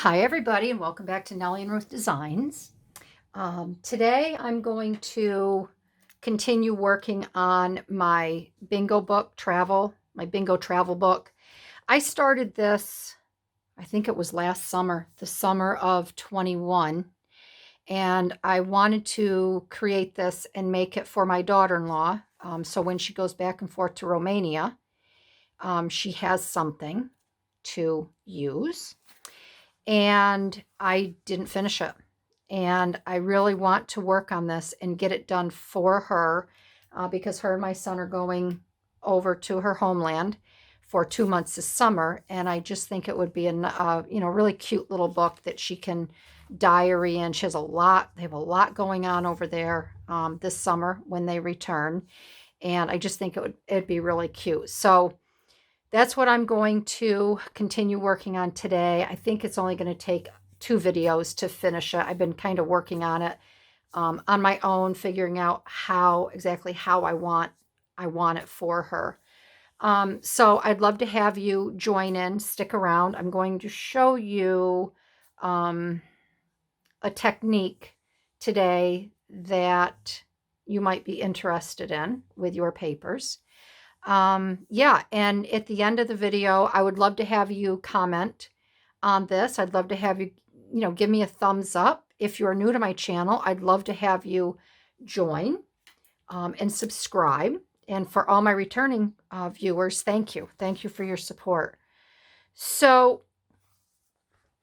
Hi everybody, and welcome back to Nellie and Ruth Designs. Today I'm going to continue working on my bingo book my bingo travel book. I started this, I think it was last summer, the summer of 21, and I wanted to create this and make it for my daughter-in-law. So when she goes back and forth to Romania, she has something to use. And I didn't finish it. And I really want to work on this and get it done for her because her and my son are going over to her homeland for 2 months this summer. And I just think it would be a really cute little book that she can diary in. She has they have a lot going on over there this summer when they return. And I just think it'd be really cute. So that's what I'm going to continue working on today. I think it's only going to take 2 videos to finish it. I've been kind of working on it on my own, figuring out exactly how I want it for her. So I'd love to have you join in, stick around. I'm going to show you a technique today that you might be interested in with your papers. Yeah, and at the end of the video, I would love to have you comment on this. I'd love to have you, give me a thumbs up. If you're new to my channel, I'd love to have you join and subscribe. And for all my returning viewers, thank you. Thank you for your support. So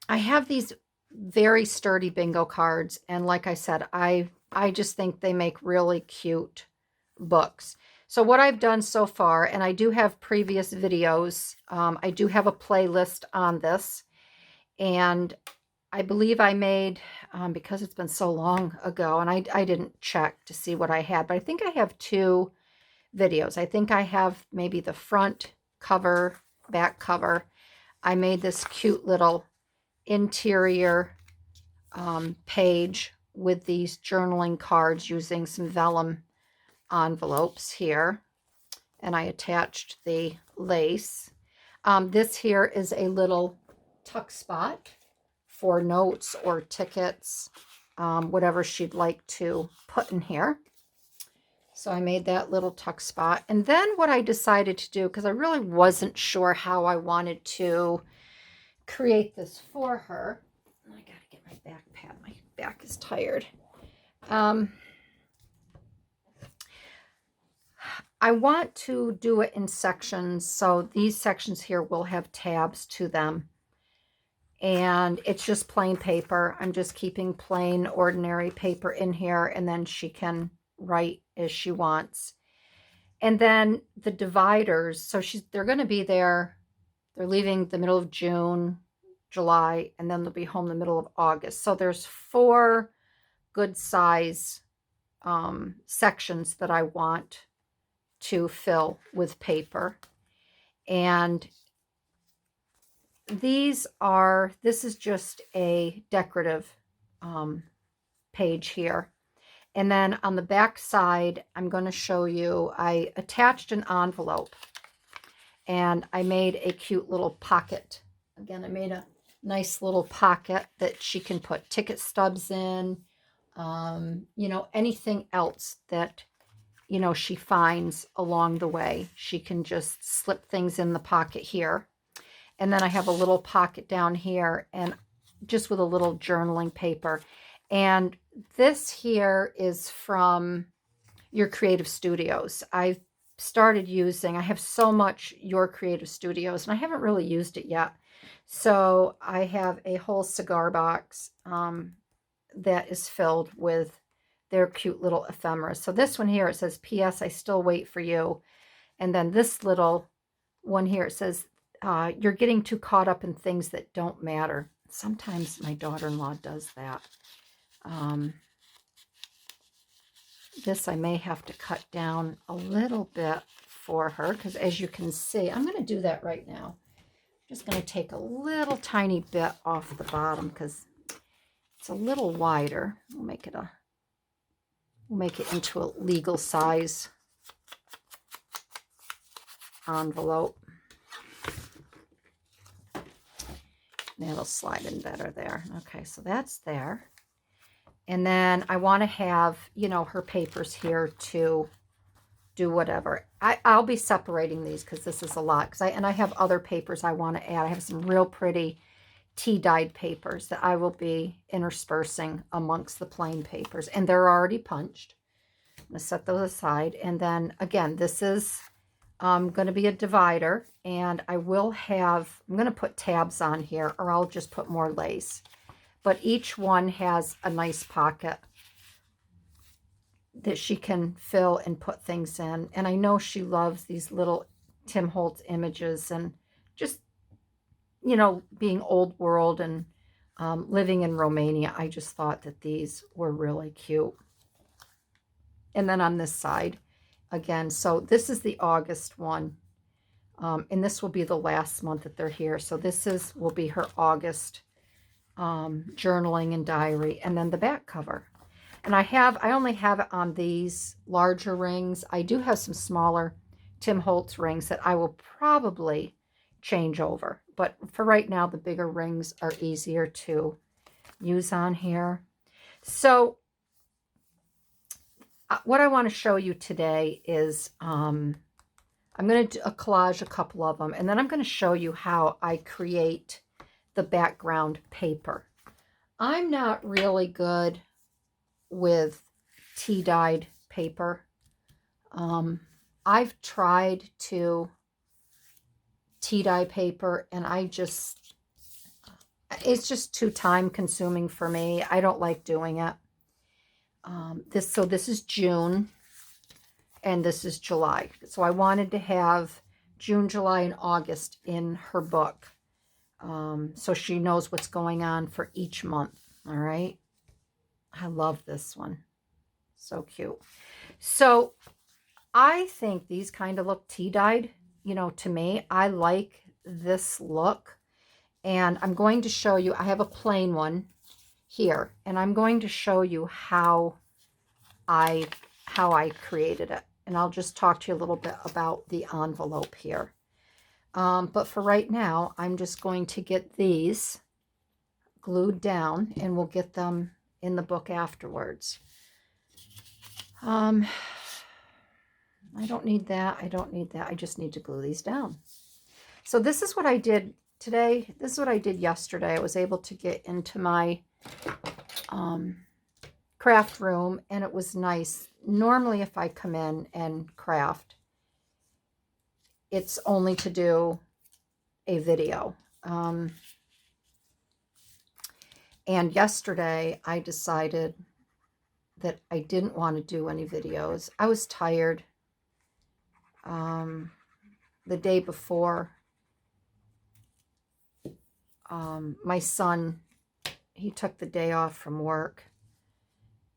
I have these very sturdy bingo cards. And like I said, I just think they make really cute books. So what I've done so far, and I do have previous videos, I do have a playlist on this, and I believe I made, because it's been so long ago, and I didn't check to see what I had, but I think I have 2 videos. I think I have maybe the front cover, back cover. I made this cute little interior page with these journaling cards using some vellum envelopes here, and I attached the lace. This here is a little tuck spot for notes or tickets, whatever she'd like to put in here. So I made that little tuck spot. And then what I decided to do, because I really wasn't sure how I wanted to create this for her. I gotta get my back pad. My back is tired. I want to do it in sections, so these sections here will have tabs to them. And it's just plain paper. I'm just keeping plain, ordinary paper in here, and then she can write as she wants. And then the dividers, so they're going to be there. They're leaving the middle of June, July, and then they'll be home the middle of August. So there's 4 good size sections that I want to fill with paper. And this is just a decorative page here. And then on the back side, I'm going to show you, I attached an envelope and I made a cute little pocket. Again, I made a nice little pocket that she can put ticket stubs in, anything else that she finds along the way. She can just slip things in the pocket here. And then I have a little pocket down here, and just with a little journaling paper. And this here is from Your Creative Studios. I have so much Your Creative Studios, and I haven't really used it yet. So I have a whole cigar box that is filled with their cute little ephemera. So this one here, it says, P.S. I still wait for you. And then this little one here, it says, you're getting too caught up in things that don't matter. Sometimes my daughter-in-law does that. This I may have to cut down a little bit for her, because as you can see, I'm going to do that right now. I'm just going to take a little tiny bit off the bottom because it's a little wider. We'll make it into a legal size envelope. That'll slide in better there. Okay, so that's there. And then I want to have, you know, her papers here to do whatever. I'll be separating these because this is a lot. I have other papers I want to add. I have some real pretty tea-dyed papers that I will be interspersing amongst the plain papers. And they're already punched. I'm going to set those aside. And then, again, this is going to be a divider. And I will have, I'm going to put tabs on here, or I'll just put more lace. But each one has a nice pocket that she can fill and put things in. And I know she loves these little Tim Holtz images, and just, you know, being old world and living in Romania, I just thought that these were really cute. And then on this side, again, so this is the August one. And this will be the last month that they're here. So this will be her August journaling and diary. And then the back cover. And I only have it on these larger rings. I do have some smaller Tim Holtz rings that I will probably change over. But for right now, the bigger rings are easier to use on here. So what I want to show you today is I'm going to collage a couple of them. And then I'm going to show you how I create the background paper. I'm not really good with tea-dyed paper. I've tried to tea-dye paper, and it's just too time consuming for me. I don't like doing it. So this is June, and this is July. So I wanted to have June, July, and August in her book, so she knows what's going on for each month. All right. I love this one. So cute. So I think these kind of look tea-dyed, you know, to me. I like this look. And I'm going to show you, I have a plain one here, and I'm going to show you how I created it. And I'll just talk to you a little bit about the envelope here. But for right now, I'm just going to get these glued down, and we'll get them in the book afterwards. I don't need that. I don't need that. I just need to glue these down. So this is what I did today. This is what I did yesterday. I was able to get into my craft room, and it was nice. Normally, if I come in and craft, it's only to do a video. And yesterday, I decided that I didn't want to do any videos. I was tired. The day before, my son, he took the day off from work,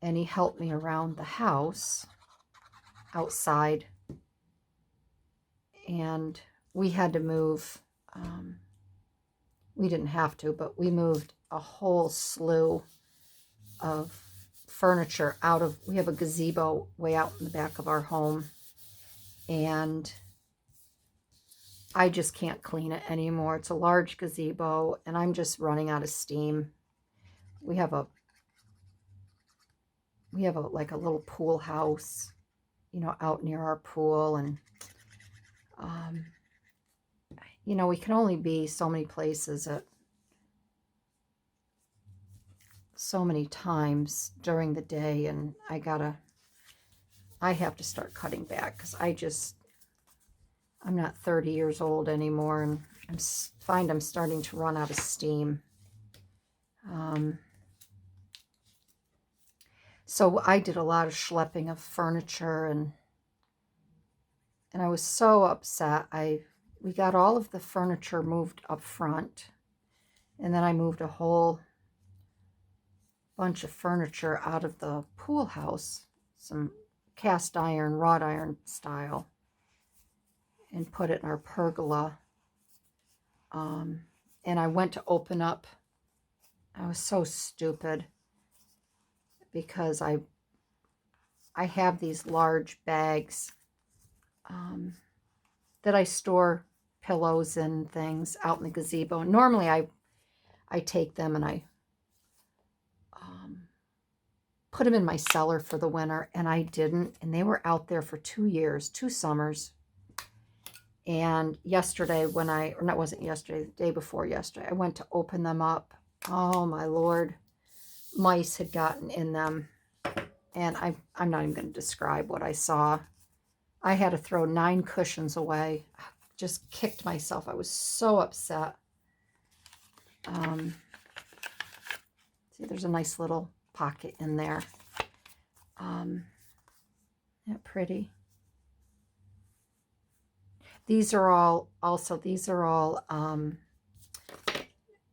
and he helped me around the house outside. And we had to move. We didn't have to, but we moved a whole slew of furniture out of, we have a gazebo way out in the back of our home, and I just can't clean it anymore. It's a large gazebo, and I'm just running out of steam. We have like a little pool house, you know, out near our pool, and you know, we can only be so many places at so many times during the day, and I have to start cutting back, because I'm not 30 years old anymore, and I find I'm starting to run out of steam. So I did a lot of schlepping of furniture, and I was so upset. We got all of the furniture moved up front, and then I moved a whole bunch of furniture out of the pool house, some cast iron, wrought iron style, and put it in our pergola. And I went to open up. I was so stupid, because I have these large bags that I store pillows and things out in the gazebo. Normally I take them and I put them in my cellar for the winter, and I didn't. And they were out there for 2 years, 2 summers. And yesterday or that wasn't yesterday, the day before yesterday, I went to open them up. Oh my Lord, mice had gotten in them. And I'm not even going to describe what I saw. I had to throw 9 cushions away. I just kicked myself. I was so upset. See, there's a nice little pocket in there. Isn't that pretty? These are all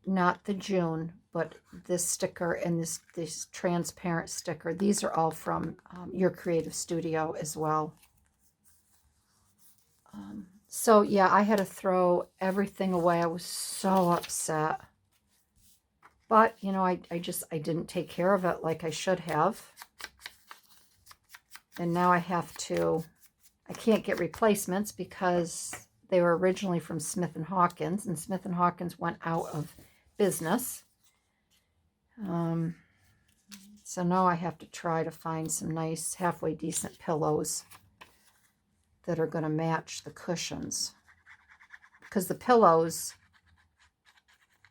not the June, but this sticker and this transparent sticker. These are all from Your Creative Studio as well. So yeah, I had to throw everything away. I was so upset. But, you know, I didn't take care of it like I should have. And now I can't get replacements because they were originally from Smith & Hawkins, and Smith & Hawkins went out of business. So now I have to try to find some nice, halfway decent pillows that are going to match the cushions. Because the pillows,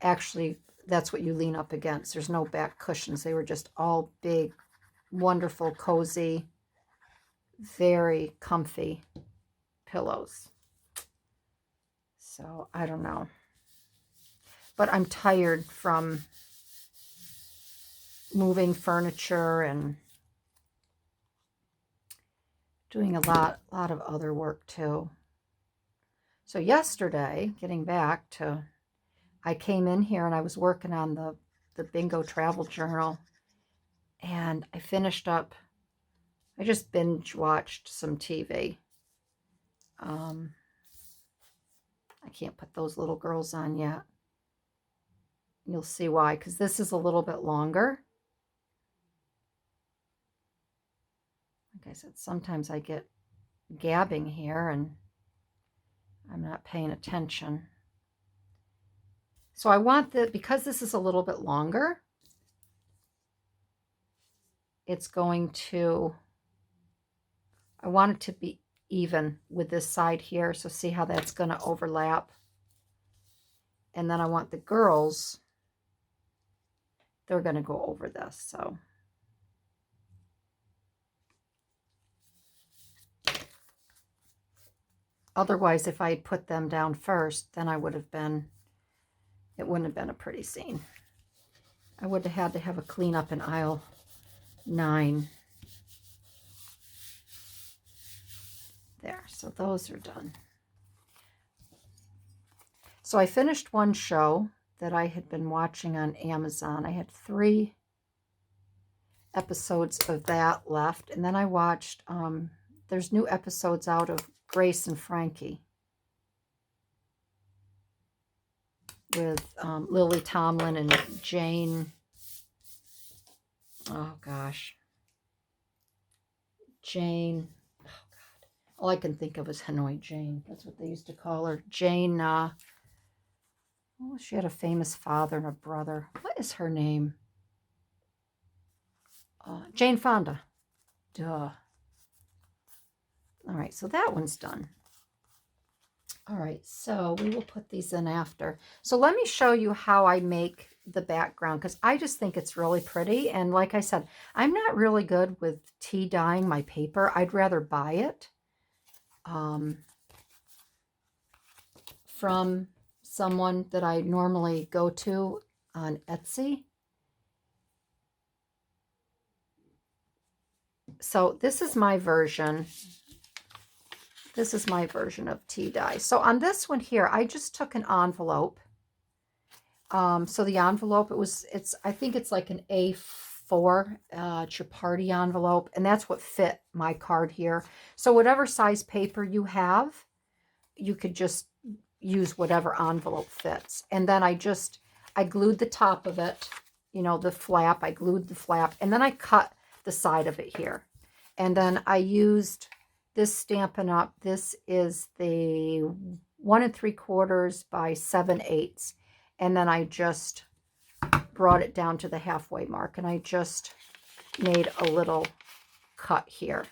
actually, that's what you lean up against. There's no back cushions. They were just all big, wonderful, cozy, very comfy pillows. So I don't know. But I'm tired from moving furniture and doing a lot of other work too. So yesterday, getting back to, I came in here and I was working on the Bingo Travel Journal, and I finished up, I just binge watched some TV. I can't put those little girls on yet. You'll see why, because this is a little bit longer. Like I said, sometimes I get gabbing here and I'm not paying attention. So I want because this is a little bit longer, I want it to be even with this side here. So see how that's going to overlap. And then I want the girls, they're going to go over this. So otherwise, if I had put them down first, then it wouldn't have been a pretty scene. I would have had to have a cleanup in aisle 9. There, so those are done. So I finished one show that I had been watching on Amazon. I had 3 episodes of that left. And then I watched, there's new episodes out of Grace and Frankie with Lily Tomlin and Jane. Oh gosh. Jane. Oh God. All I can think of is Hanoi Jane. That's what they used to call her. Jane. Oh, she had a famous father and a brother. What is her name? Jane Fonda. Duh. All right, so that one's done. All right, so we will put these in after. So let me show you how I make the background, because I just think it's really pretty. And like I said, I'm not really good with tea dyeing my paper. I'd rather buy it from someone that I normally go to on Etsy. So this is my version. This is my version of tea dye. So on this one here, I just took an envelope. So the envelope, I think it's like an A4, it's your party envelope, and that's what fit my card here. So whatever size paper you have, you could just use whatever envelope fits. And then I glued the top of it, you know, the flap, I glued the flap, and then I cut the side of it here. And then I used this Stampin' Up. This is the 1 3/4 by 7/8. And then I just brought it down to the halfway mark, and I just made a little cut here.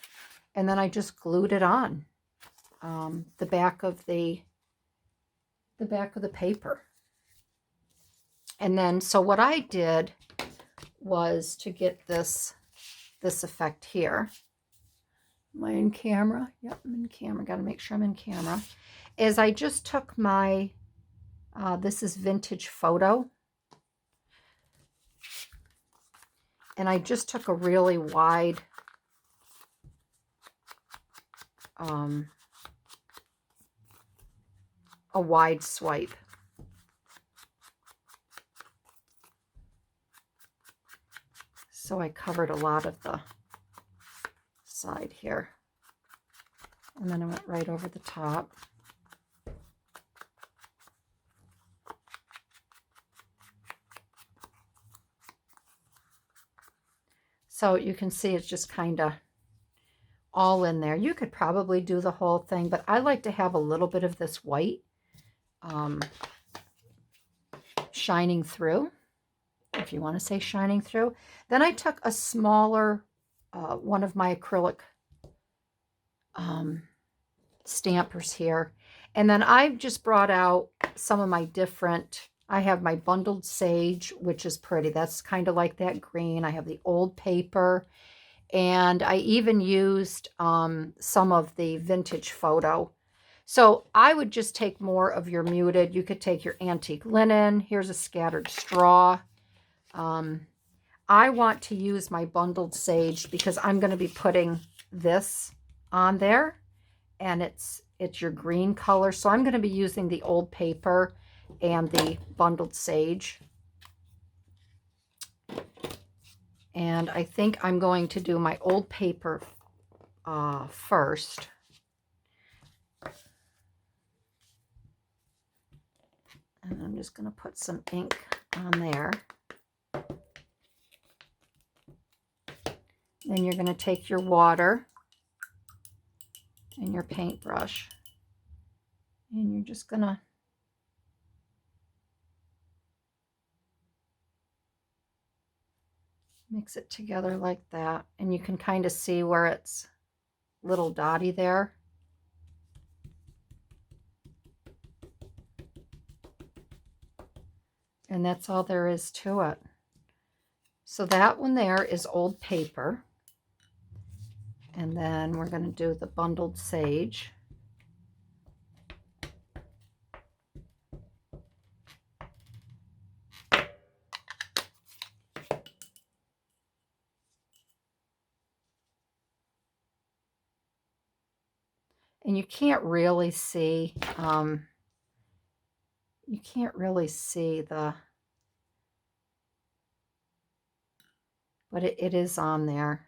And then I just glued it on the back of the paper. And then, so what I did was to get this effect here. Am I in camera? Yep, I'm in camera. Got to make sure I'm in camera. Is I just took my, this is Vintage Photo. And I just took a really wide, a wide swipe. So I covered a lot of the side here. And then I went right over the top. So you can see it's just kind of all in there. You could probably do the whole thing, but I like to have a little bit of this white shining through, if you want to say shining through. Then I took a smaller one of my acrylic stampers here, and then I've just brought out some of my different, I have my bundled sage, which is pretty. That's kind of like that green. I have the old paper, and I even used some of the Vintage Photo. So I would just take more of your muted. You could take your antique linen. Here's a scattered straw. I want to use my bundled sage because I'm going to be putting this on there, and it's your green color. So I'm going to be using the old paper and the bundled sage. And I think I'm going to do my old paper first. And I'm just going to put some ink on there. Then you're going to take your water and your paintbrush, and you're just going to mix it together like that. And you can kind of see where it's little dotty there. And that's all there is to it. So that one there is old paper. And then we're going to do the bundled sage. And you can't really see, but it is on there.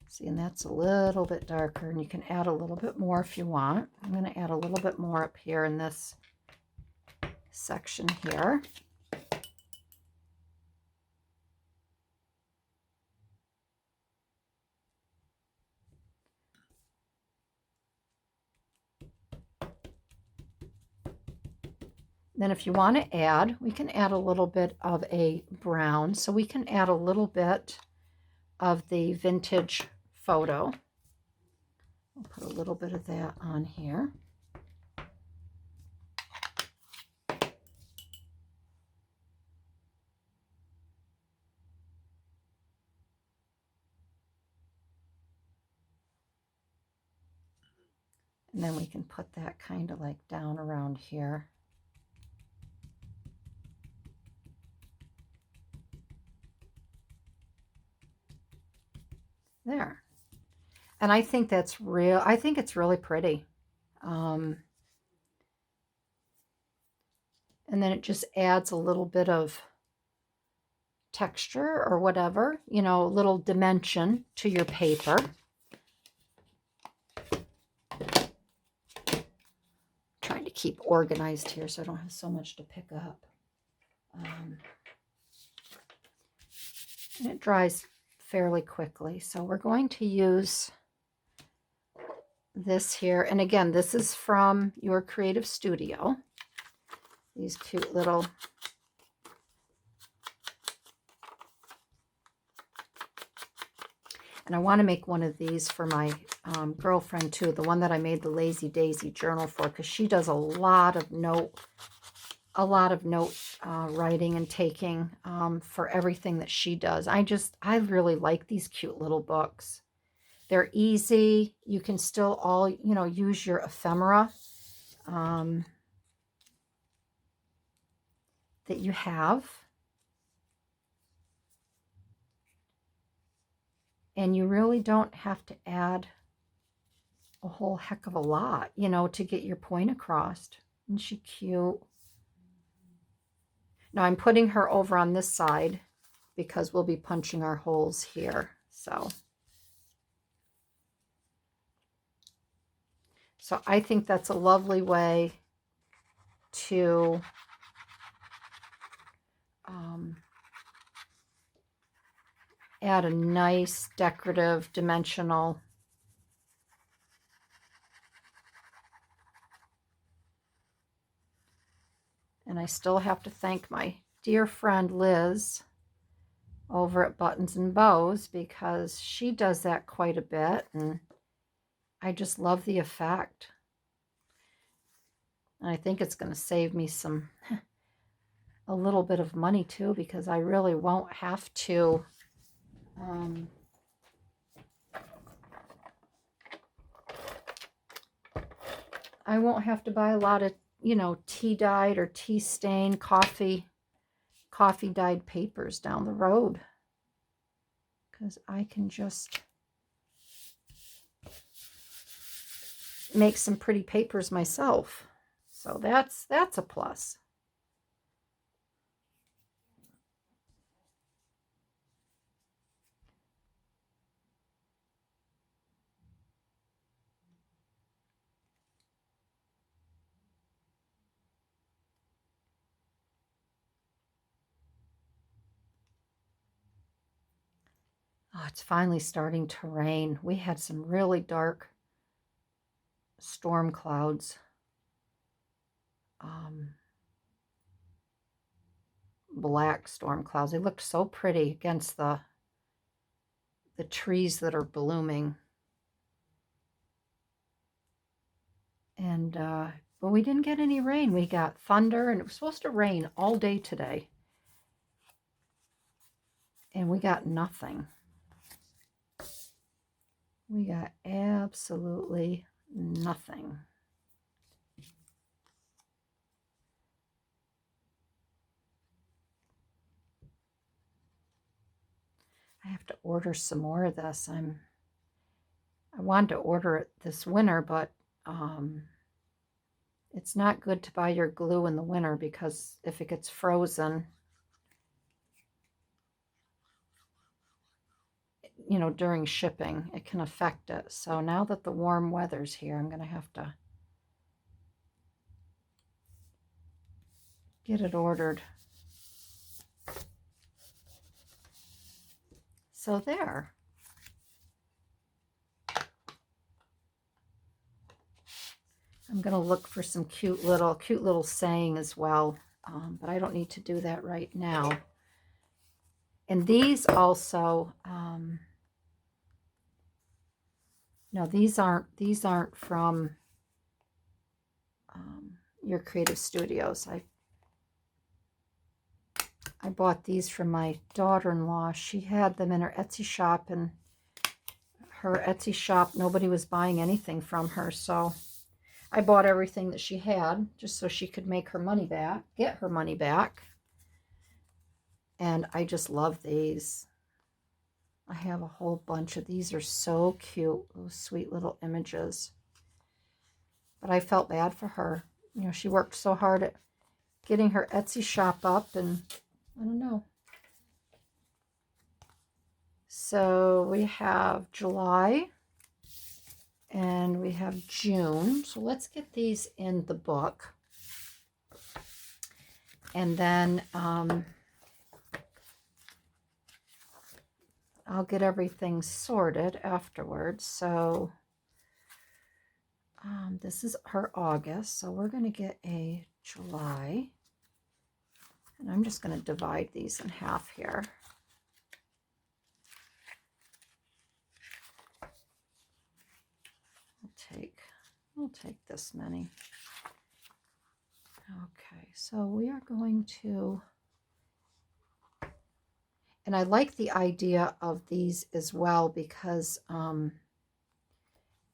See, and that's a little bit darker, and you can add a little bit more if you want. I'm going to add a little bit more up here in this section here. Then if you want to add, we can add a little bit of a brown. So we can add a little bit of the Vintage Photo. I'll put a little bit of that on here. And then we can put that kind of like down around here. There. And I think that's real. I think it's really pretty. And then it just adds a little bit of texture or whatever, you know, a little dimension to your paper. Trying to keep organized here so I don't have so much to pick up. And it dries fairly quickly. So we're going to use this here. And again, this is from your creative studio. These cute little And I want to make one of these for my girlfriend too, the one that I made the Lazy Daisy journal for, because she does a lot of note writing and taking for everything that she does. I really like these cute little books. They're easy. You can still all, use your ephemera that you have. And you really don't have to add a whole heck of a lot, to get your point across. Isn't she cute? Now I'm putting her over on this side because we'll be punching our holes here. So I think that's a lovely way to add a nice decorative dimensional and I still have to thank my dear friend Liz over at Buttons and Bows because she does that quite a bit and I just love the effect. And I think it's going to save me a little bit of money too, because I really won't have to buy a lot of, tea dyed or tea stained coffee dyed papers down the road, because I can just make some pretty papers myself. So that's a plus. Oh, it's finally starting to rain. We had some really dark storm clouds. Black storm clouds. They looked so pretty against the trees that are blooming. And but we didn't get any rain. We got thunder, and it was supposed to rain all day today. And we got nothing. We got absolutely nothing. I have to order some more of this. I wanted to order it this winter, but it's not good to buy your glue in the winter because if it gets frozen, during shipping, it can affect it. So now that the warm weather's here, I'm going to have to get it ordered. So there. I'm going to look for some cute little saying as well, but I don't need to do that right now. And these also, no, these aren't from Your Creative Studios. I bought these from my daughter-in-law. She had them in her Etsy shop, and her Etsy shop, nobody was buying anything from her, so I bought everything that she had just so she could make her money back, get her money back. And I just love these. I have a whole bunch of these. Are so cute, those sweet little images. But I felt bad for her. She worked so hard at getting her Etsy shop up, and I don't know. So we have July and we have June. So let's get these in the book. And then I'll get everything sorted afterwards. So this is her August. So we're going to get a July. And I'm just going to divide these in half here. we'll take this many. Okay, so we are going to, and I like the idea of these as well because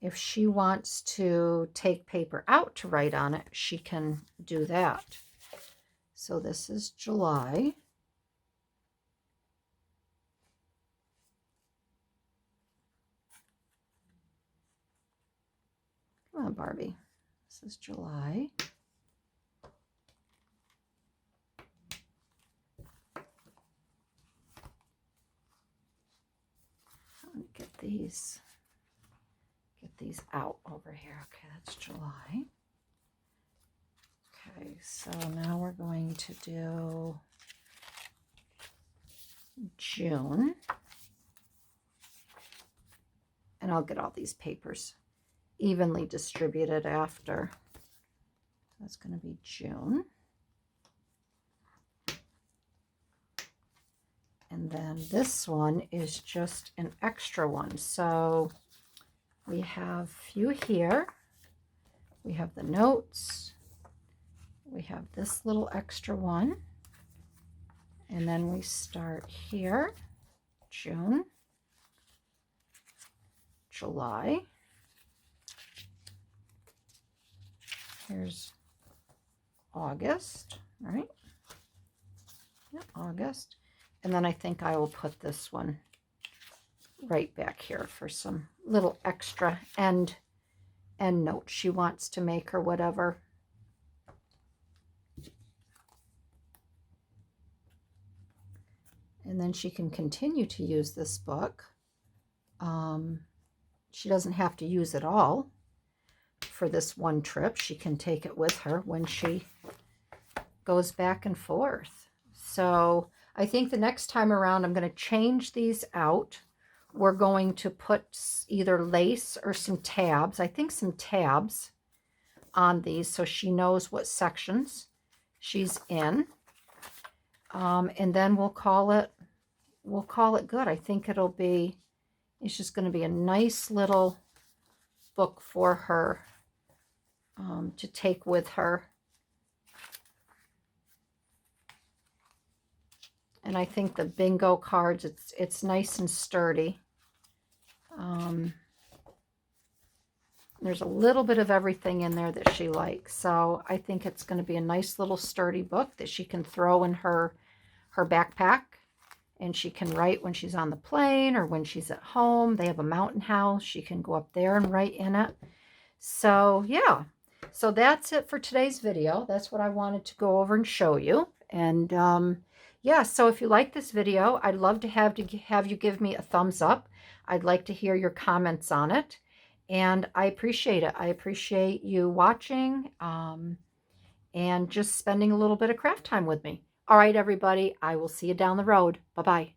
if she wants to take paper out to write on it, she can do that. So this is July. Come on, Barbie. This is July. Let me get these out over here. Okay, that's July. Okay, so now we're going to do June. And I'll get all these papers evenly distributed after. That's going to be June. And then this one is just an extra one. So we have a few here. We have the notes. We have this little extra one. And then we start here, June, July. Here's August, right? Yeah, August. And then I think I will put this one right back here for some little extra end notes she wants to make or whatever. And then she can continue to use this book. She doesn't have to use it all for this one trip. She can take it with her when she goes back and forth. So I think the next time around I'm going to change these out. We're going to put either lace or some tabs. I think some tabs on these so she knows what sections she's in. And then we'll call it good. I think it's just going to be a nice little book for her to take with her. And I think the bingo cards, it's nice and sturdy. There's a little bit of everything in there that she likes. So I think it's going to be a nice little sturdy book that she can throw in her backpack. And she can write when she's on the plane or when she's at home. They have a mountain house. She can go up there and write in it. So yeah, so that's it for today's video. That's what I wanted to go over and show you. And yeah, so if you like this video, I'd love to have you give me a thumbs up. I'd like to hear your comments on it. And I appreciate it. I appreciate you watching and just spending a little bit of craft time with me. All right, everybody, I will see you down the road. Bye-bye.